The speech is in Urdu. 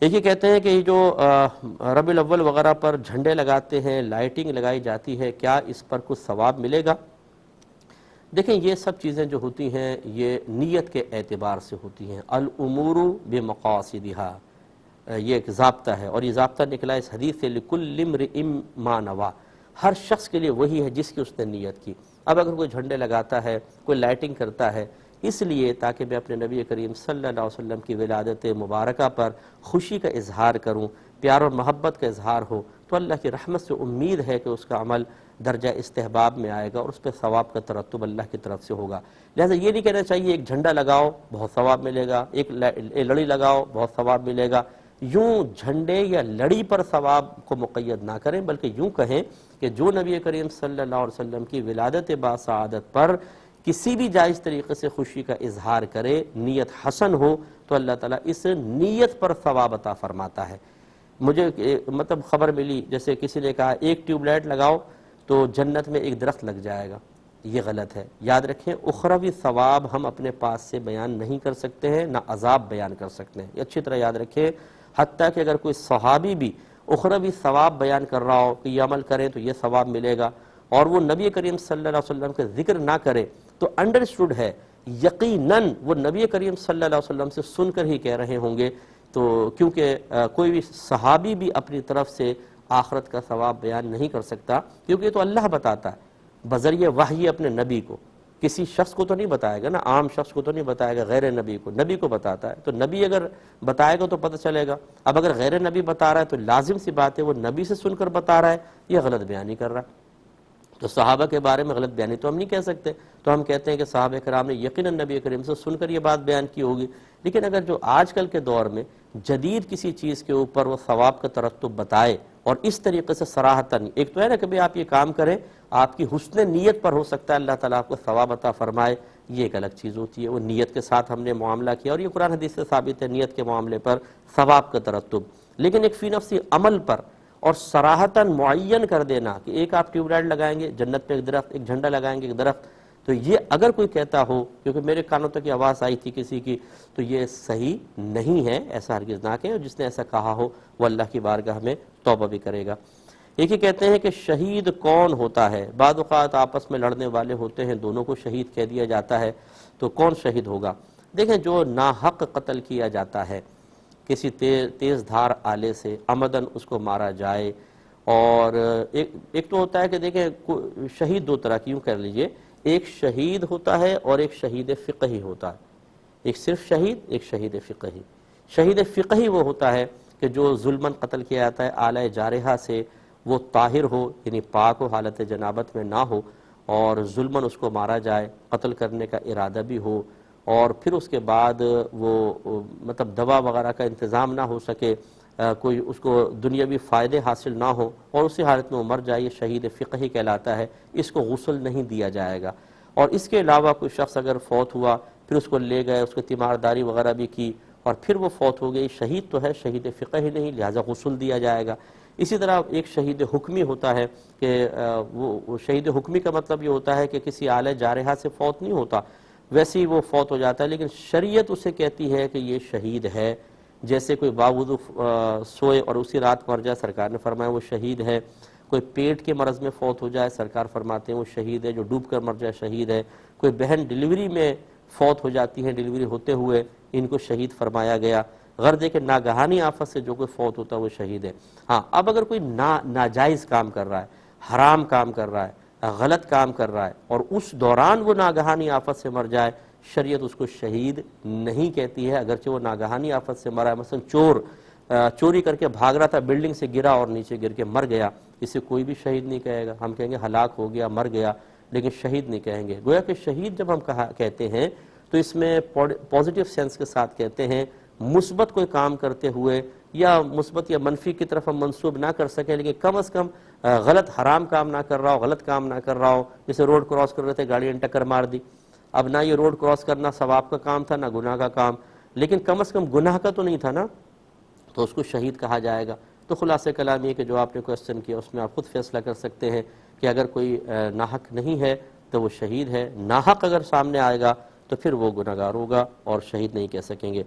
ایک یہ کہتے ہیں کہ یہ جو ربیع الاول وغیرہ پر جھنڈے لگاتے ہیں، لائٹنگ لگائی جاتی ہے، کیا اس پر کچھ ثواب ملے گا؟ دیکھیں یہ سب چیزیں جو ہوتی ہیں یہ نیت کے اعتبار سے ہوتی ہیں، الامور بمقاصدها، یہ ایک ضابطہ ہے، اور یہ ضابطہ نکلا اس حدیث سے لکل امرئ ما نویٰ، ہر شخص کے لیے وہی ہے جس کی اس نے نیت کی۔ اب اگر کوئی جھنڈے لگاتا ہے، کوئی لائٹنگ کرتا ہے اس لیے تاکہ میں اپنے نبی کریم صلی اللہ علیہ وسلم کی ولادت مبارکہ پر خوشی کا اظہار کروں، پیار اور محبت کا اظہار ہو، تو اللہ کی رحمت سے امید ہے کہ اس کا عمل درجہ استحباب میں آئے گا اور اس پہ ثواب کا ترتب اللہ کی طرف سے ہوگا۔ لہذا یہ نہیں کہنا چاہیے ایک جھنڈا لگاؤ بہت ثواب ملے گا، ایک لڑی لگاؤ بہت ثواب ملے گا، یوں جھنڈے یا لڑی پر ثواب کو مقید نہ کریں، بلکہ یوں کہیں کہ جو نبی کریم صلی اللہ علیہ وسلم کی ولادت باسعادت پر کسی بھی جائز طریقے سے خوشی کا اظہار کرے، نیت حسن ہو، تو اللہ تعالیٰ اس نیت پر ثواب عطا فرماتا ہے۔ مجھے مطلب خبر ملی، جیسے کسی نے کہا ایک ٹیوب لائٹ لگاؤ تو جنت میں ایک درخت لگ جائے گا، یہ غلط ہے۔ یاد رکھیں اخروی ثواب ہم اپنے پاس سے بیان نہیں کر سکتے ہیں، نہ عذاب بیان کر سکتے ہیں، یہ اچھی طرح یاد رکھیں۔ حتیٰ کہ اگر کوئی صحابی بھی اخروی ثواب بیان کر رہا ہو کہ یہ عمل کریں تو یہ ثواب ملے گا، اور وہ نبی کریم صلی اللہ علیہ وسلم کا ذکر نہ کرے، تو انڈرسٹوڈ ہے یقیناً وہ نبی کریم صلی اللہ علیہ وسلم سے سن کر ہی کہہ رہے ہوں گے، تو کیونکہ کوئی بھی صحابی بھی اپنی طرف سے آخرت کا ثواب بیان نہیں کر سکتا، کیونکہ یہ تو اللہ بتاتا ہے بذریعہ وحی اپنے نبی کو، کسی شخص کو تو نہیں بتائے گا نا، عام شخص کو تو نہیں بتائے گا، غیر نبی کو، نبی کو بتاتا ہے، تو نبی اگر بتائے گا تو پتہ چلے گا۔ اب اگر غیر نبی بتا رہا ہے تو لازم سی بات ہے وہ نبی سے سن کر بتا رہا ہے، یہ غلط بیانی کر رہا ہے۔ تو صحابہ کے بارے میں غلط بیانی تو ہم نہیں کہہ سکتے، تو ہم کہتے ہیں کہ صحابہ کرام نے یقیناً نبی کریم سے سن کر یہ بات بیان کی ہوگی۔ لیکن اگر جو آج کل کے دور میں جدید کسی چیز کے اوپر وہ ثواب کا ترتب بتائے اور اس طریقے سے صراحتاً، ایک تو ہے نا کہ آپ یہ کام کریں، آپ کی حسن نیت پر ہو سکتا ہے اللہ تعالیٰ آپ کو ثواب عطا فرمائے، یہ ایک الگ چیز ہوتی ہے، وہ نیت کے ساتھ ہم نے معاملہ کیا، اور یہ قرآن حدیث سے ثابت ہے نیت کے معاملے پر ثواب کا ترتب۔ لیکن ایک فی نفسی عمل پر اور صراحتاً معین کر دینا کہ ایک آپ ٹیوب لائٹ لگائیں گے جنت میں ایک درخت، ایک جھنڈا لگائیں گے ایک درخت، تو یہ اگر کوئی کہتا ہو، کیونکہ میرے کانوں تک یہ آواز آئی تھی کسی کی، تو یہ صحیح نہیں ہے، ایسا ہرگز نہ کہیں، اور جس نے ایسا کہا ہو وہ اللہ کی بارگاہ میں توبہ بھی کرے گا۔ ایک ہی کہتے ہیں کہ شہید کون ہوتا ہے؟ بعض اوقات آپس میں لڑنے والے ہوتے ہیں، دونوں کو شہید کہہ دیا جاتا ہے، تو کون شہید ہوگا؟ دیکھیں جو ناحق قتل کیا جاتا ہے، کسی تیز دھار آلے سے عمدن اس کو مارا جائے، اور ایک تو ہوتا ہے کہ دیکھیں شہید دو طرح کی، یوں کر لیجئے، ایک شہید ہوتا ہے اور ایک شہید فقہی ہوتا ہے، ایک صرف شہید، ایک شہید فقہی۔ شہید فقہی وہ ہوتا ہے کہ جو ظلماً قتل کیا جاتا ہے آلہ جارحہ سے، وہ طاہر ہو یعنی پاک ہو، حالت جنابت میں نہ ہو، اور ظلماً اس کو مارا جائے، قتل کرنے کا ارادہ بھی ہو، اور پھر اس کے بعد وہ مطلب دوا وغیرہ کا انتظام نہ ہو سکے، کوئی اس کو دنیاوی فائدے حاصل نہ ہو، اور اسی حالت میں وہ مر جائے، یہ شہید فقہی کہلاتا ہے، اس کو غسل نہیں دیا جائے گا۔ اور اس کے علاوہ کوئی شخص اگر فوت ہوا، پھر اس کو لے گئے، اس کو تیمارداری وغیرہ بھی کی، اور پھر وہ فوت ہو گئی، شہید تو ہے، شہید فقہی نہیں، لہذا غسل دیا جائے گا۔ اسی طرح ایک شہید حکمی ہوتا ہے کہ وہ شہید حکمی کا مطلب یہ ہوتا ہے کہ کسی آلہ جارحہ سے فوت نہیں ہوتا، ویسے ہی وہ فوت ہو جاتا ہے، لیکن شریعت اسے کہتی ہے کہ یہ شہید ہے۔ جیسے کوئی باوضو سوئے اور اسی رات مر جائے، سرکار نے فرمایا وہ شہید ہے۔ کوئی پیٹ کے مرض میں فوت ہو جائے، سرکار فرماتے ہیں وہ شہید ہے۔ جو ڈوب کر مر جائے شہید ہے۔ کوئی بہن ڈیلیوری میں فوت ہو جاتی ہیں، ڈیلیوری ہوتے ہوئے، ان کو شہید فرمایا گیا۔ غرض ہے کہ ناگہانی آفت سے جو کوئی فوت ہوتا ہے وہ شہید ہے۔ ہاں اب اگر کوئی ناجائز کام کر رہا ہے، حرام کام کر رہا ہے، غلط کام کر رہا ہے، اور اس دوران وہ ناگہانی آفت سے مر جائے، شریعت اس کو شہید نہیں کہتی ہے، اگرچہ وہ ناگہانی آفت سے مرا ہے۔ مثلا چوری کر کے بھاگ رہا تھا، بلڈنگ سے گرا اور نیچے گر کے مر گیا، اسے کوئی بھی شہید نہیں کہے گا، ہم کہیں گے ہلاک ہو گیا، مر گیا، لیکن شہید نہیں کہیں گے۔ گویا کہ شہید جب ہم کہتے ہیں تو اس میں پازیٹیو سینس کے ساتھ کہتے ہیں، مثبت کوئی کام کرتے ہوئے، یا مثبت یا منفی کی طرف ہم منسوب نہ کر سکیں، لیکن کم از کم غلط حرام کام نہ کر رہا ہو، غلط کام نہ کر رہا ہو، جیسے روڈ کراس کر رہے تھے، گاڑی نے ٹکر مار دی، اب نہ یہ روڈ کراس کرنا ثواب کا کام تھا نہ گناہ کا کام، لیکن کم از کم گناہ کا تو نہیں تھا نا، تو اس کو شہید کہا جائے گا۔ تو خلاصہ کلام یہ کہ جو آپ نے کوشچن کیا اس میں آپ خود فیصلہ کر سکتے ہیں کہ اگر کوئی ناحق نہیں ہے تو وہ شہید ہے، ناحق اگر سامنے آئے گا تو پھر وہ گناہگار ہوگا اور شہید نہیں کہہ سکیں گے۔